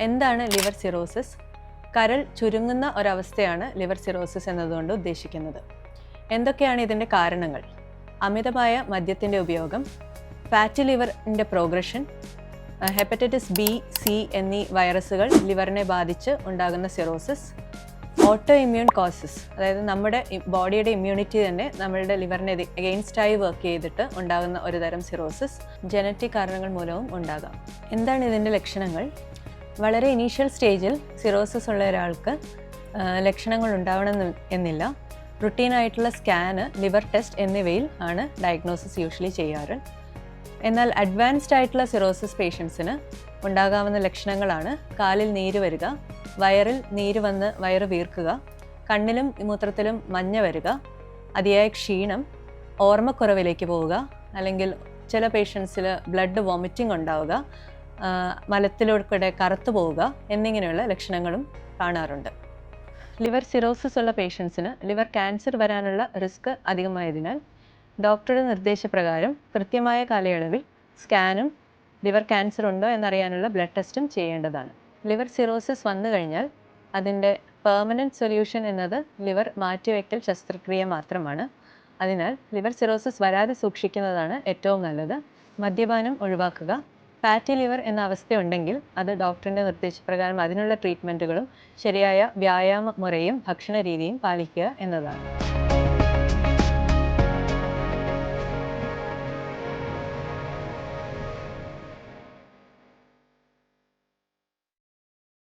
എന്താണ് liver cirrhosis? കരൾ ചുരുങ്ങുന്ന ഒരവസ്ഥയാണ് ലിവർ സിറോസിസ് എന്നതുകൊണ്ട് ഉദ്ദേശിക്കുന്നത്. എന്തൊക്കെയാണ് ഇതിൻ്റെ കാരണങ്ങൾ? അമിതമായ മദ്യത്തിൻ്റെ ഉപയോഗം, ഫാറ്റി ലിവറിൻ്റെ പ്രോഗ്രഷൻ, ഹെപ്പറ്റൈറ്റിസ് ബി, സി എന്നീ വൈറസുകൾ ലിവറിനെ ബാധിച്ച് ഉണ്ടാകുന്ന സിറോസിസ്, ഓട്ടോ ഇമ്മ്യൂൺ കോസസ്, അതായത് നമ്മുടെ ബോഡിയുടെ ഇമ്മ്യൂണിറ്റി തന്നെ നമ്മളുടെ ലിവറിനെ എഗെയിൻസ്റ്റായി വർക്ക് ചെയ്തിട്ട് ഉണ്ടാകുന്ന ഒരു തരം സിറോസിസ്, ജനറ്റിക് കാരണങ്ങൾ മൂലവും ഉണ്ടാകാം. എന്താണ് ഇതിൻ്റെ ലക്ഷണങ്ങൾ? വളരെ ഇനീഷ്യൽ സ്റ്റേജിൽ സിറോസിസ് ഉള്ള ഒരാൾക്ക് ലക്ഷണങ്ങൾ ഉണ്ടാവണം എന്നില്ല. റുട്ടീനായിട്ടുള്ള സ്കാന്, ലിവർ ടെസ്റ്റ് എന്നിവയിൽ ആണ് ഡയഗ്നോസിസ് യൂഷ്വലി ചെയ്യാറ്. എന്നാൽ അഡ്വാൻസ്ഡ് ആയിട്ടുള്ള സിറോസിസ് പേഷ്യൻസിന് ഉണ്ടാകാവുന്ന ലക്ഷണങ്ങളാണ് കാലിൽ നീര് വരിക, വയറിൽ നീര് വന്ന് വയറ് വീർക്കുക, കണ്ണിലും മൂത്രത്തിലും മഞ്ഞ വരിക, അതിയായ ക്ഷീണം, ഓർമ്മക്കുറവിലേക്ക് പോവുക, അല്ലെങ്കിൽ ചില പേഷ്യൻസിൽ ബ്ലഡ് വോമിറ്റിംഗ് ഉണ്ടാവുക, മലത്തിലൂടെ കറുത്തു പോവുക എന്നിങ്ങനെയുള്ള ലക്ഷണങ്ങളും കാണാറുണ്ട്. ലിവർ സിറോസിസ് ഉള്ള പേഷ്യൻസിന് ലിവർ ക്യാൻസർ വരാനുള്ള റിസ്ക് അധികമായതിനാൽ ഡോക്ടറുടെ നിർദ്ദേശപ്രകാരം കൃത്യമായ കാലയളവിൽ സ്കാനും ലിവർ ക്യാൻസർ ഉണ്ടോ എന്നറിയാനുള്ള ബ്ലഡ് ടെസ്റ്റും ചെയ്യേണ്ടതാണ്. ലിവർ സിറോസിസ് വന്നു കഴിഞ്ഞാൽ അതിൻ്റെ പെർമനൻറ്റ് സൊല്യൂഷൻ എന്നത് ലിവർ മാറ്റിവയ്ക്കൽ ശസ്ത്രക്രിയ മാത്രമാണ്. അതിനാൽ ലിവർ സിറോസിസ് വരാതെ സൂക്ഷിക്കുന്നതാണ് ഏറ്റവും നല്ലത്. മദ്യപാനം ഒഴിവാക്കുക. ഫാറ്റി ലിവർ എന്ന അവസ്ഥയുണ്ടെങ്കിൽ അത് ഡോക്ടറിൻ്റെ നിർദ്ദേശപ്രകാരം അതിനുള്ള ട്രീറ്റ്മെൻറ്റുകളും ശരിയായ വ്യായാമ മുറയും ഭക്ഷണ രീതിയും പാലിക്കുക എന്നതാണ്.